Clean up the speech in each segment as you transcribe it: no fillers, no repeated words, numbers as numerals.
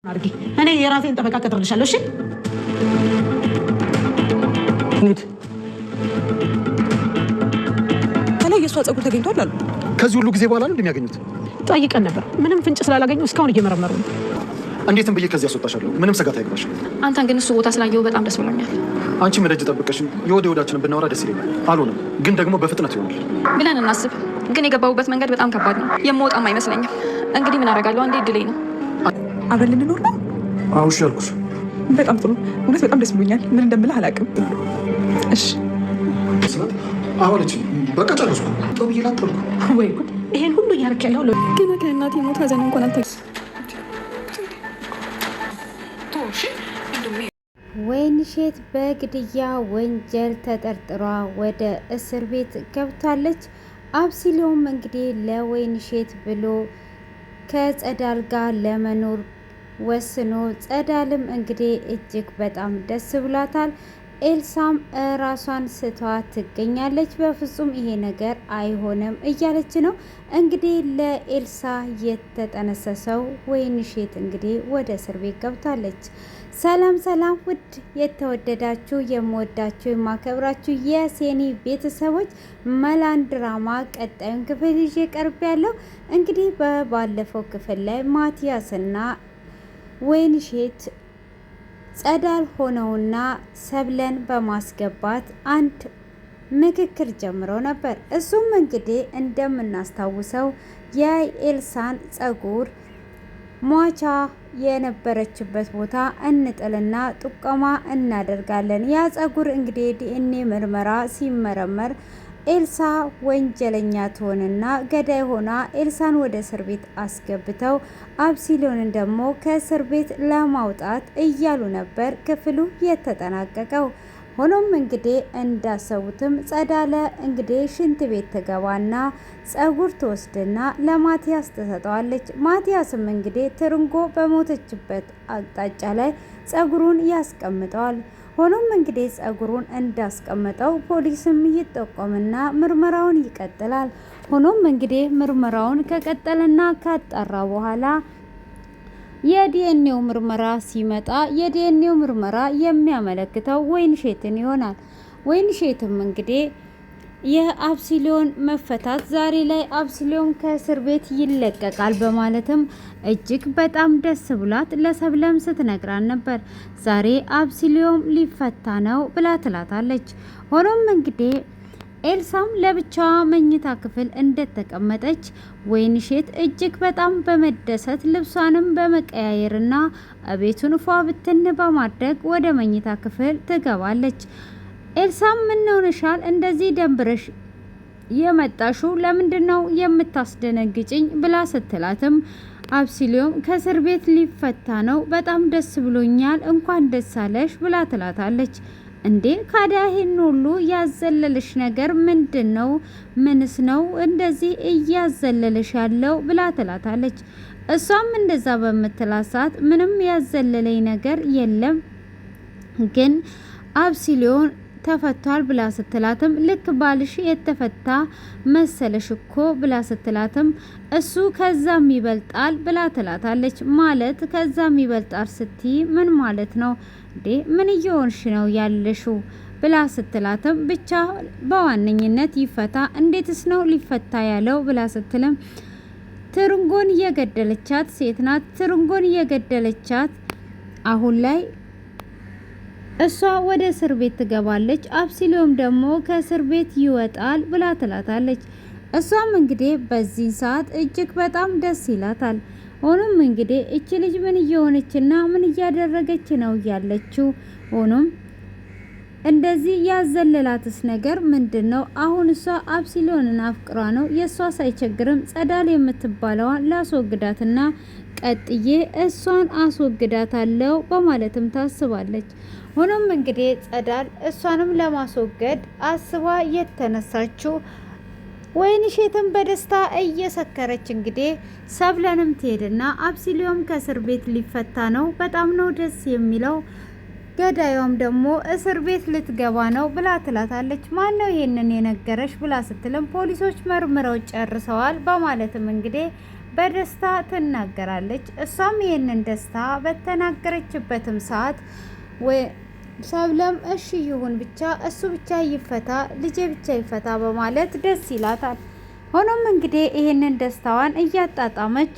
አርጊ እኔ የራሴን ጠበቃ ቀጥርልሻለሁ። እሺ እንዴት ታዲያ የሷ ጸጉር ተገኝቷል አሉ። ከዚህ ሁሉ ጊዜ በኋላ ነው እንደሚያገኙት? ጠይቀን ነበር። ምንም ፍንጭ ስላላገኙ እስካሁን እየመረመሩ ነው። እንዴትም ብዬ ከዚህ አስወጣሻለሁ። ምንም ስጋት አይግባሽ። አንተን ግን እሱ ቦታ ስላየው በጣም ደስ ብሎኛል። አንቺ መደጅ ጠብቀሽ የወደ ወዳችንን ብናወራ ደስ ይለኛል። አልሆነም ግን ደግሞ በፍጥነት ይሆናል ብለን እናስብ። ግን የገባሁበት መንገድ በጣም ከባድ ነው። የምወጣም አይመስለኝም። እንግዲህ ምን አደርጋለሁ? አንዴ እድሌ ነው። አብረን ልንኖር ነው? አዎ እሺ አልኩሽ። በጣም ጥሩ። እውነት በጣም ደስ ብሎኛል። ምን እንደምልህ አላውቅም። እሺ አሁንች በቃ ጨረስኩ። ብዬ ላጠልኩ ወይ ጉድ! ይሄን ሁሉ እያደረክ ያለው ገና ከእናቴ ሞት ሀዘን እንኳን አልተ ወይንሸት በግድያ ወንጀል ተጠርጥሯ ወደ እስር ቤት ገብታለች። አብሲሎም እንግዲህ ለወይንሸት ብሎ ከጸዳል ጋር ለመኖር ወስኖ ጸዳልም እንግዲህ እጅግ በጣም ደስ ብሏታል። ኤልሳም ራሷን ስቷ ትገኛለች። በፍጹም ይሄ ነገር አይሆንም እያለች ነው። እንግዲህ ለኤልሳ የተጠነሰሰው ወይንሸት እንግዲህ ወደ እስር ቤት ገብታለች። ሰላም ሰላም! ውድ የተወደዳችሁ የምወዳችሁ የማከብራችሁ የሴኒ ቤተሰቦች መላን ድራማ ቀጣዩን ክፍል ይዤ ቀርብ ያለው እንግዲህ በባለፈው ክፍል ላይ ማቲያስና ወይንሸት ጸዳል ሆነውና ሰብለን በማስገባት አንድ ምክክር ጀምረው ነበር። እሱም እንግዲህ እንደምናስታውሰው የኤልሳን ጸጉር ሟቻ የነበረችበት ቦታ እንጥልና ጥቆማ እናደርጋለን። ያ ጸጉር እንግዲህ ዲኤንኤ ምርመራ ሲመረመር ኤልሳ ወንጀለኛ ትሆንና ገዳይ ሆና ኤልሳን ወደ እስር ቤት አስገብተው አብሲሎንን ደግሞ ከእስር ቤት ለማውጣት እያሉ ነበር ክፍሉ የተጠናቀቀው። ሆኖም እንግዲህ እንዳሰቡትም ጸዳለ እንግዲህ ሽንት ቤት ትገባና ጸጉር ትወስድና ለማቲያስ ትሰጠዋለች። ማቲያስም እንግዲህ ትርንጎ በሞተችበት አቅጣጫ ላይ ጸጉሩን ያስቀምጠዋል። ሆኖም እንግዲህ ጸጉሩን እንዳስቀመጠው ፖሊስም ይጠቆምና ምርመራውን ይቀጥላል። ሆኖም እንግዲህ ምርመራውን ከቀጠለና ካጣራ በኋላ የዲኤንኤው ምርመራ ሲመጣ የዲኤንኤው ምርመራ የሚያመለክተው ወይንሸትን ይሆናል። ወይንሸትም እንግዲህ የአብሲሎን መፈታት ዛሬ ላይ አብሲሎን ከእስር ቤት ይለቀቃል በማለትም እጅግ በጣም ደስ ብሏት ለሰብለም ስትነግራን ነበር። ዛሬ አብሲሎም ሊፈታ ነው ብላ ትላታለች። ሆኖም እንግዲህ ኤልሳም ለብቻዋ መኝታ ክፍል እንደተቀመጠች ወይንሸት እጅግ በጣም በመደሰት ልብሷንም በመቀያየርና ቤቱን ፏ ብትን በማድረግ ወደ መኝታ ክፍል ትገባለች። ኤልሳም ምን ሆነሻል? እንደዚህ ደንብረሽ የመጣሹ ለምንድን ነው የምታስደነግጭኝ? ብላ ስትላትም አብሲሎም ከእስር ቤት ሊፈታ ነው፣ በጣም ደስ ብሎኛል፣ እንኳን ደስ አለሽ ብላ ትላታለች። እንዴ ካዲያ ይሄን ሁሉ ያዘለልሽ ነገር ምንድን ነው? ምንስ ነው እንደዚህ እያዘለልሽ ያለው? ብላ ትላታለች። እሷም እንደዛ በምትላት ሰዓት ምንም ያዘለለኝ ነገር የለም ግን አብሲሎን ተፈቷል ብላ ስትላትም ልክ ባልሽ የተፈታ መሰለሽ እኮ ብላ ስትላትም እሱ ከዛም ይበልጣል ብላ ትላታለች። ማለት ከዛም ይበልጣል ስትይ ምን ማለት ነው እንዴ? ምን እየሆንሽ ነው ያለሽው? ብላ ስትላትም ብቻ በዋነኝነት ይፈታ። እንዴትስ ነው ሊፈታ ያለው? ብላ ስትልም ትርንጎን የገደለቻት ሴት ናት። ትርንጎን የገደለቻት አሁን ላይ እሷ ወደ እስር ቤት ትገባለች፣ አብሲሎም ደግሞ ከእስር ቤት ይወጣል ብላ ትላታለች። እሷም እንግዲህ በዚህ ሰዓት እጅግ በጣም ደስ ይላታል። ሆኖም እንግዲህ እቺ ልጅ ምን እየሆነችና ምን እያደረገች ነው ያለችው? ሆኖም እንደዚህ ያዘለላትስ ነገር ምንድን ነው? አሁን እሷ አብሲሎንን አፍቅሯ ነው። የእሷ ሳይቸግርም ጸዳል የምትባለዋን ላስወግዳትና ቀጥዬ እሷን አስወግዳታለሁ በማለትም ታስባለች። ሆኖም እንግዲህ ጸዳል እሷንም ለማስወገድ አስባ የተነሳችው ወይንሸትም በደስታ እየሰከረች እንግዲህ ሰብለንም ትሄድና አብሲሎም ከእስር ቤት ሊፈታ ነው፣ በጣም ነው ደስ የሚለው፣ ገዳዩም ደግሞ እስር ቤት ልትገባ ነው ብላ ትላታለች። ማን ነው ይሄንን የነገረሽ? ብላ ስትልም ፖሊሶች መርምረው ጨርሰዋል በማለትም እንግዲህ በደስታ ትናገራለች። እሷም ይህንን ደስታ በተናገረችበትም ሰዓት ሰብለም እሺ ይሁን ብቻ እሱ ብቻ ይፈታ ልጄ ብቻ ይፈታ በማለት ደስ ይላታል። ሆኖም እንግዲህ ይህንን ደስታዋን እያጣጣመች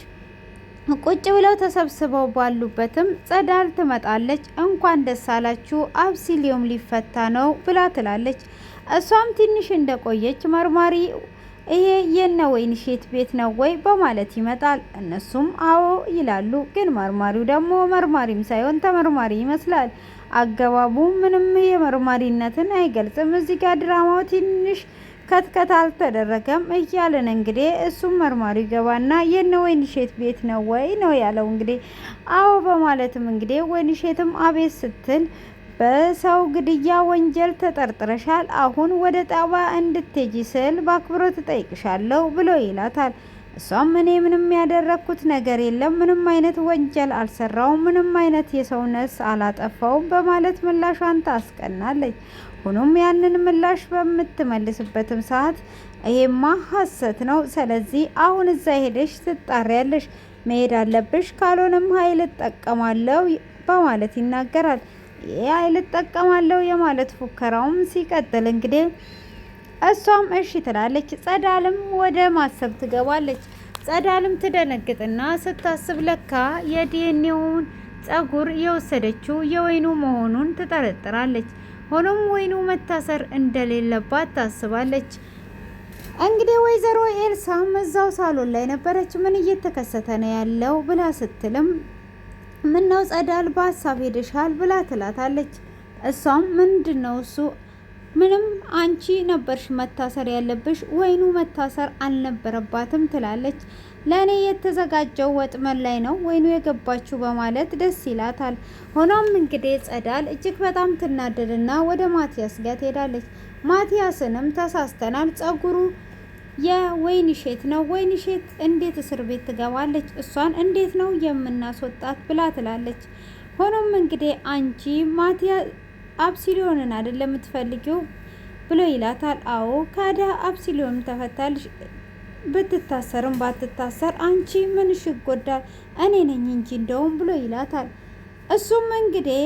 ቁጭ ብለው ተሰብስበው ባሉበትም ጸዳል ትመጣለች። እንኳን ደስ አላችሁ አብሲሊዮም ሊፈታ ነው ብላ ትላለች። እሷም ትንሽ እንደቆየች መርማሪ ይሄ የነ ወይንሸት ቤት ነው ወይ በማለት ይመጣል። እነሱም አዎ ይላሉ። ግን መርማሪው ደግሞ መርማሪም ሳይሆን ተመርማሪ ይመስላል። አገባቡ ምንም የመርማሪነትን አይገልጽም። እዚህ ጋር ድራማው ትንሽ ከትከት አልተደረገም እያለን እንግዲህ እሱም መርማሪው ገባና የነ ወይንሸት ቤት ነው ወይ ነው ያለው። እንግዲህ አዎ በማለትም እንግዲህ ወይንሸትም አቤት ስትል በሰው ግድያ ወንጀል ተጠርጥረሻል፣ አሁን ወደ ጣባ እንድትሄጂ ስል በአክብሮት እጠይቅሻለሁ ብሎ ይላታል። እሷም እኔ ምንም ያደረኩት ነገር የለም፣ ምንም አይነት ወንጀል አልሰራውም፣ ምንም አይነት የሰው ነፍስ አላጠፋውም በማለት ምላሿን ታስቀናለች። ሆኖም ያንን ምላሽ በምትመልስበትም ሰዓት ይሄማ ሐሰት ነው፣ ስለዚህ አሁን እዛ ሄደሽ ትጣሪያለሽ፣ መሄድ አለብሽ፣ ካልሆነም ኃይል እጠቀማለሁ በማለት ይናገራል። ይህ ኃይል እጠቀማለሁ የማለት ፉከራውም ሲቀጥል እንግዲህ እሷም እሺ ትላለች። ጸዳልም ወደ ማሰብ ትገባለች። ጸዳልም ትደነግጥና ስታስብ ለካ የዲኤንኤውን ጸጉር የወሰደችው የወይኑ መሆኑን ትጠረጥራለች። ሆኖም ወይኑ መታሰር እንደሌለባት ታስባለች። እንግዲህ ወይዘሮ ኤልሳም እዛው ሳሎን ላይ ነበረች። ምን እየተከሰተ ነው ያለው ብላ ስትልም ምነው ጸዳል በሀሳብ ሄደሻል ብላ ትላታለች። እሷም ምንድነው እሱ? ምንም አንቺ ነበርሽ መታሰር ያለብሽ፣ ወይኑ መታሰር አልነበረባትም ትላለች። ለእኔ የተዘጋጀው ወጥመድ ላይ ነው ወይኑ የገባችው በማለት ደስ ይላታል። ሆኖም እንግዲህ ጸዳል እጅግ በጣም ትናደድና ወደ ማቲያስ ጋር ትሄዳለች። ማቲያስንም ተሳስተናል፣ ጸጉሩ የወይንሸት ነው፣ ወይንሸት እንዴት እስር ቤት ትገባለች? እሷን እንዴት ነው የምናስወጣት ብላ ትላለች። ሆኖም እንግዲህ አንቺ ማቲያስ አብሲሊዮንን አይደለም የምትፈልጊው ብሎ ይላታል። አዎ ካዳ አብሲሊዮን ተፈታልሽ፣ ብትታሰርም ባትታሰር አንቺ ምንሽ ይጎዳል? እኔ ነኝ እንጂ እንደውም ብሎ ይላታል። እሱም እንግዲህ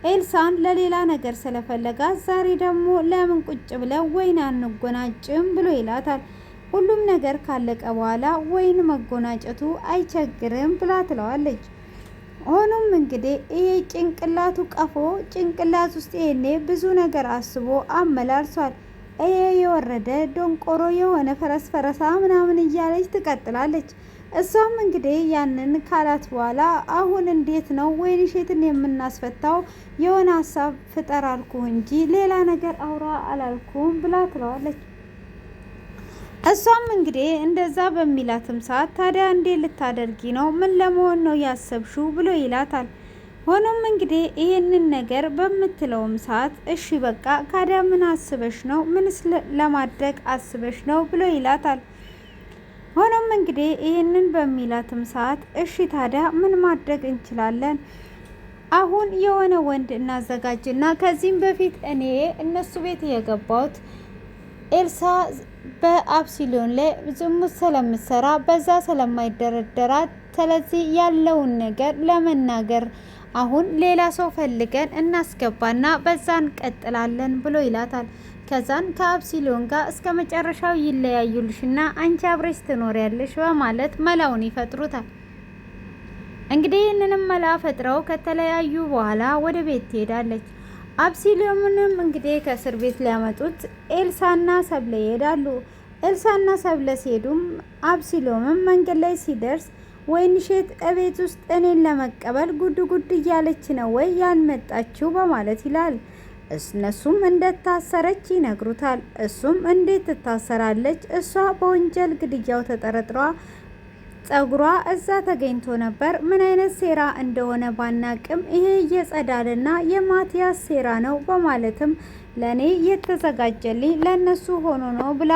ኤልሳን ለሌላ ነገር ስለፈለጋት ዛሬ ደግሞ ለምን ቁጭ ብለው ወይን አንጎናጭም ብሎ ይላታል። ሁሉም ነገር ካለቀ በኋላ ወይን መጎናጨቱ አይቸግርም ብላ ትለዋለች። ሆኖም እንግዲህ ይሄ ጭንቅላቱ ቀፎ ጭንቅላት ውስጥ ይሄኔ ብዙ ነገር አስቦ አመላልሷል። ይሄ የወረደ ዶንቆሮ የሆነ ፈረሳ ምናምን እያለች ትቀጥላለች። እሷም እንግዲህ ያንን ካላት በኋላ አሁን እንዴት ነው ወይንሸትን የምናስፈታው? የሆነ ሀሳብ ፍጠር አልኩህ እንጂ ሌላ ነገር አውራ አላልኩም ብላ ትለዋለች። እሷም እንግዲህ እንደዛ በሚላትም ሰዓት ታዲያ እንዴት ልታደርጊ ነው? ምን ለመሆን ነው ያሰብሽው? ብሎ ይላታል። ሆኖም እንግዲህ ይህንን ነገር በምትለውም ሰዓት እሺ በቃ ካዲያ ምን አስበሽ ነው? ምንስ ለማድረግ አስበሽ ነው? ብሎ ይላታል። ሆኖም እንግዲህ ይህንን በሚላትም ሰዓት እሺ ታዲያ ምን ማድረግ እንችላለን? አሁን የሆነ ወንድ እናዘጋጅና ከዚህም በፊት እኔ እነሱ ቤት የገባሁት ኤልሳ በአብሲሊዮን ላይ ዝሙት ስለምትሰራ በዛ ስለማይደረደራት፣ ስለዚህ ያለውን ነገር ለመናገር አሁን ሌላ ሰው ፈልገን እናስገባና በዛ እንቀጥላለን ብሎ ይላታል። ከዛን ከአብሲሊዮን ጋር እስከ መጨረሻው ይለያዩልሽና አንቺ አብረሽ ትኖሪያለሽ በማለት መላውን ይፈጥሩታል። እንግዲህ ይህንንም መላ ፈጥረው ከተለያዩ በኋላ ወደ ቤት ትሄዳለች። አብሲሊዮምንም እንግዲህ ከእስር ቤት ሊያመጡት ኤልሳና ሰብለ ይሄዳሉ። ኤልሳና ሰብለ ሲሄዱም አብሲሊዮምም መንገድ ላይ ሲደርስ ወይንሸት እቤት ውስጥ እኔን ለመቀበል ጉድ ጉድ እያለች ነው ወይ ያልመጣችው በማለት ይላል። እነሱም እንደታሰረች ይነግሩታል። እሱም እንዴት ትታሰራለች? እሷ በወንጀል ግድያው ተጠረጥሯ ጸጉሯ እዛ ተገኝቶ ነበር። ምን አይነት ሴራ እንደሆነ ባናቅም ይሄ የጸዳልና የማቲያስ ሴራ ነው በማለትም ለኔ የተዘጋጀልኝ ለነሱ ሆኖ ነው ብላ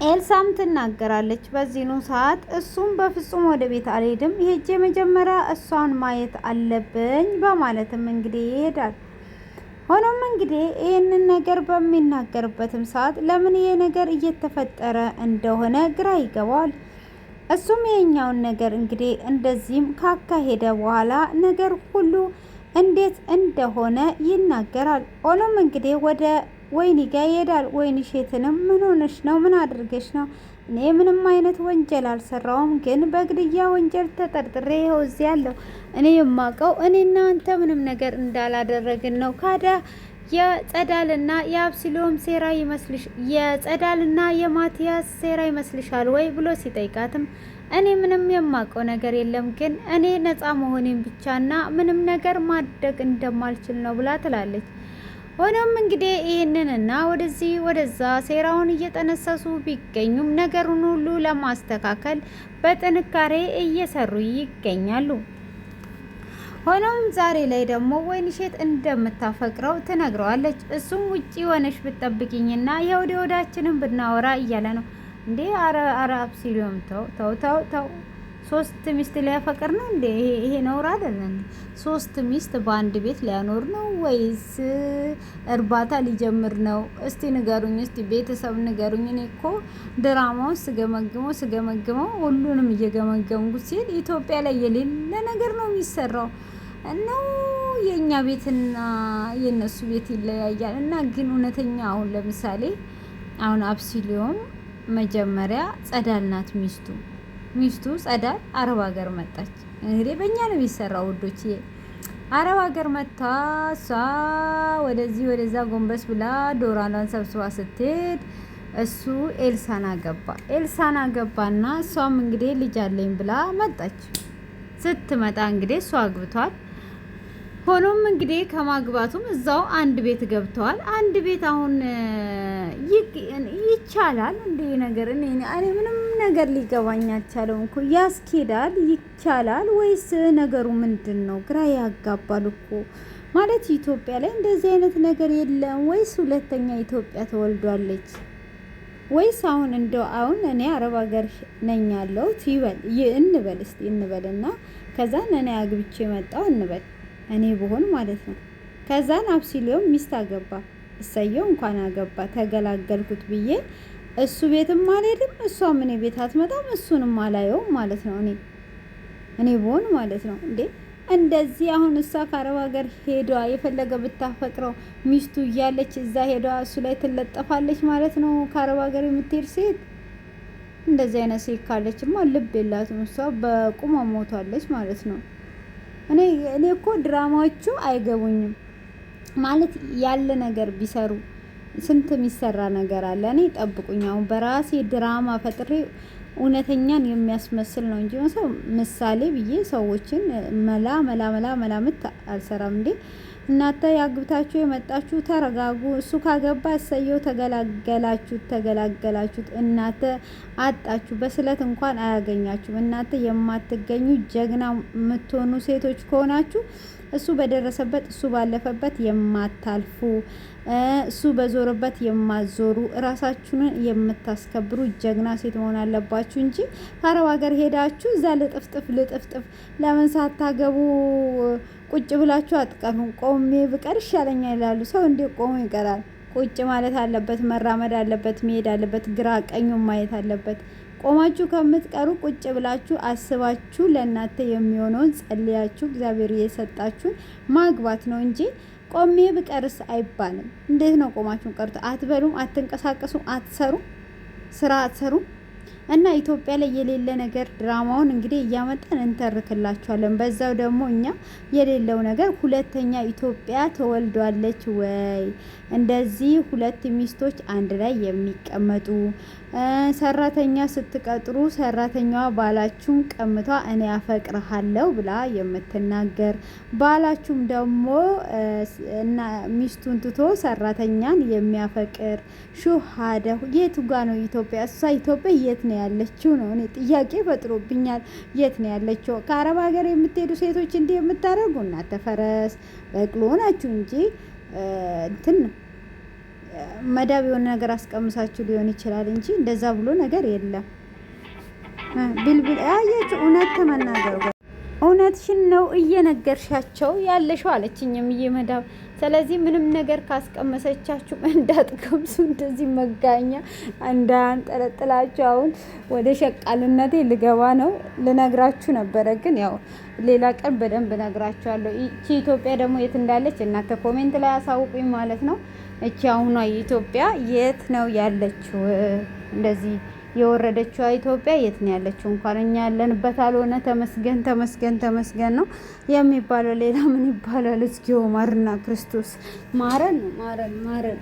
ኤልሳም ትናገራለች። በዚህኑ ሰዓት እሱም በፍጹም ወደ ቤት አልሄድም፣ ሄጄ መጀመሪያ እሷን ማየት አለብኝ በማለትም እንግዲህ ይሄዳል። ሆኖም እንግዲህ ይህንን ነገር በሚናገርበትም ሰዓት ለምን ይሄ ነገር እየተፈጠረ እንደሆነ ግራ ይገባዋል። እሱም የኛውን ነገር እንግዲህ እንደዚህም ካካሄደ በኋላ ነገር ሁሉ እንዴት እንደሆነ ይናገራል። ሆኖም እንግዲህ ወደ ወይኒ ጋር ይሄዳል። ወይንሸትንም ምን ሆነሽ ነው? ምን አድርገሽ ነው? እኔ ምንም አይነት ወንጀል አልሰራውም፣ ግን በግድያ ወንጀል ተጠርጥሬ ይኸው እዚህ ያለው እኔ የማውቀው እኔና አንተ ምንም ነገር እንዳላደረግን ነው። ካዳ የጸዳልና የአብሲሎም ሴራ ይመስልሽ የጸዳልና የማቲያስ ሴራ ይመስልሻል ወይ ብሎ ሲጠይቃትም እኔ ምንም የማውቀው ነገር የለም፣ ግን እኔ ነፃ መሆኔን ብቻና ምንም ነገር ማድረግ እንደማልችል ነው ብላ ትላለች። ሆኖም እንግዲህ ይህንንና ወደዚህ ወደዛ ሴራውን እየጠነሰሱ ቢገኙም ነገሩን ሁሉ ለማስተካከል በጥንካሬ እየሰሩ ይገኛሉ። ሆኖም ዛሬ ላይ ደግሞ ወይንሸት እንደምታፈቅረው ትነግረዋለች። እሱም ውጪ ሆነሽ ብትጠብቂኝና የወደ ወዳችንን ብናወራ እያለ ነው። እንዴ አረ አብሲሎም ተው 3 ሚስት ሊያፈቅር ነው እንዴ? ይሄ ነውር አይደለም። 3 ሚስት በአንድ ቤት ሊያኖር ነው ወይስ እርባታ ሊጀምር ነው? እስቲ ንገሩኝ፣ እስቲ ቤተሰብ ንገሩኝ። እኔ እኮ ድራማውን ስገመግመው ሁሉንም እየገመገምኩ ሲል ኢትዮጵያ ላይ የሌለ ነገር ነው የሚሰራው ነው። የኛ ቤትና የነሱ ቤት ይለያያል። እና ግን እውነተኛ አሁን ለምሳሌ አሁን አብሲሎም መጀመሪያ ጸዳል ናት ሚስቱ ጸዳል አረብ ሀገር መጣች። እንግዲህ በእኛ ነው የሚሰራው ውዶች። አረብ ሀገር መታ እሷ ወደዚህ ወደዛ ጎንበስ ብላ ዶራሏን ሰብስባ ስትሄድ እሱ ኤልሳን አገባና እሷም እንግዲህ ልጅ አለኝ ብላ መጣች። ስትመጣ እንግዲህ እሷ አግብቷል። ሆኖም እንግዲህ ከማግባቱም እዛው አንድ ቤት ገብተዋል። አንድ ቤት አሁን ይቻላል እንዴ ነገር? እኔ ምንም ነገር ሊገባኝ አልቻለም እኮ። ያስኬዳል? ይቻላል ወይስ ነገሩ ምንድን ነው? ግራ ያጋባል እኮ። ማለት ኢትዮጵያ ላይ እንደዚህ አይነት ነገር የለም ወይስ ሁለተኛ ኢትዮጵያ ተወልዷለች? ወይስ አሁን አሁን እኔ አረብ ሀገር ነኝ ያለሁት እንበልና ከዛን እኔ አግብቼ መጣሁ እንበል እኔ ብሆን ማለት ነው። ከዛን አብሲሎም ሚስት አገባ። እሰየው እንኳን አገባ ተገላገልኩት ብዬ እሱ ቤትም አልሄድም፣ እሷም እኔ ቤት አትመጣም፣ እሱንም አላየውም ማለት ነው። እኔ ብሆን ማለት ነው። እንዴ እንደዚህ አሁን እሷ ከአረብ ሀገር ሄዷ የፈለገ ብታፈቅረው ሚስቱ እያለች እዛ ሄዷ እሱ ላይ ትለጠፋለች ማለት ነው። ከአረብ ሀገር የምትሄድ ሴት እንደዚህ አይነት ሴት ካለችማ ልብ የላትም። እሷ በቁሟ ሞቷለች ማለት ነው። እኔ እኮ ድራማዎቹ አይገቡኝም ማለት ያለ ነገር ቢሰሩ ስንት የሚሰራ ነገር አለ። እኔ ጠብቁኝ፣ አሁን በራሴ ድራማ ፈጥሬ እውነተኛን የሚያስመስል ነው እንጂ ምሳሌ ብዬ ሰዎችን መላምት አልሰራም። እንዴ እናንተ ያግብታችሁ የመጣችሁ ተረጋጉ። እሱ ካገባ እሰየው ተገላገላችሁት። እናንተ አጣችሁ በስለት እንኳን አያገኛችሁም። እናንተ የማትገኙ ጀግና የምትሆኑ ሴቶች ከሆናችሁ እሱ በደረሰበት እሱ ባለፈበት የማታልፉ እሱ በዞረበት የማዞሩ ራሳችሁን የምታስከብሩ ጀግና ሴት መሆን አለባችሁ እንጂ ከአረብ ሀገር ሄዳችሁ እዛ ልጥፍጥፍ ለምን ሳታገቡ ቁጭ ብላችሁ አትቀሩም? ቆሜ ብቀር ይሻለኛል ይላሉ። ሰው እንዴ ቆሞ ይቀራል? ቁጭ ማለት አለበት፣ መራመድ አለበት፣ መሄድ አለበት፣ ግራ ቀኙን ማየት አለበት። ቆማችሁ ከምትቀሩ ቁጭ ብላችሁ አስባችሁ ለእናንተ የሚሆነውን ጸልያችሁ እግዚአብሔር እየሰጣችሁን ማግባት ነው እንጂ ቆሜ ብቀርስ አይባልም። እንዴት ነው ቆማችሁን ቀርቶ አትበሉም፣ አትንቀሳቀሱም፣ ስራ አትሰሩም? እና ኢትዮጵያ ላይ የሌለ ነገር ድራማውን እንግዲህ እያመጣን እንተርክላችኋለን። በዛው ደግሞ እኛ የሌለው ነገር ሁለተኛ ኢትዮጵያ ተወልዷለች ወይ? እንደዚህ 2 ሚስቶች አንድ ላይ የሚቀመጡ ሰራተኛ ስትቀጥሩ ሰራተኛዋ ባላችሁን ቀምቷ እኔ አፈቅርሃለሁ ብላ የምትናገር ባላችሁም ደግሞ እና ሚስቱን ትቶ ሰራተኛን የሚያፈቅር ሹሃደ የቱ ጋ ነው ኢትዮጵያ? እሷ ኢትዮጵያ የት ነው ያለችው ነው እኔ ጥያቄ ፈጥሮብኛል። የት ነው ያለችው? ከአረብ ሀገር የምትሄዱ ሴቶች እንዲህ የምታደርጉ እናንተ ፈረስ በቅሎ ናችሁ እንጂ እንትን መዳብ የሆነ ነገር አስቀምሳችሁ ሊሆን ይችላል እንጂ እንደዛ ብሎ ነገር የለም። ብልብል አያችሁ፣ እውነት ተመናገሩ። እውነትሽን ነው እየነገርሻቸው ያለሽው አለችኝም እየመዳብ። ስለዚህ ምንም ነገር ካስቀመሰቻችሁ እንዳትቀምሱ፣ እንደዚህ መጋኛ እንዳንጠለጥላችሁ። አሁን ወደ ሸቃልነቴ ልገባ ነው። ልነግራችሁ ነበረ ግን ያው ሌላ ቀን በደንብ ነግራችኋለሁ። እቺ ኢትዮጵያ ደግሞ የት እንዳለች እናንተ ኮሜንት ላይ አሳውቁኝ ማለት ነው። እቺ አሁኗ ኢትዮጵያ የት ነው ያለችው? እንደዚህ የወረደችው ኢትዮጵያ የት ነው ያለችው? እንኳን እኛ ያለንበት አልሆነ። ተመስገን ተመስገን ተመስገን ነው የሚባለው። ሌላ ምን ይባላል? እስኪ ማርና ክርስቶስ ማረን ነው ማረን ማረን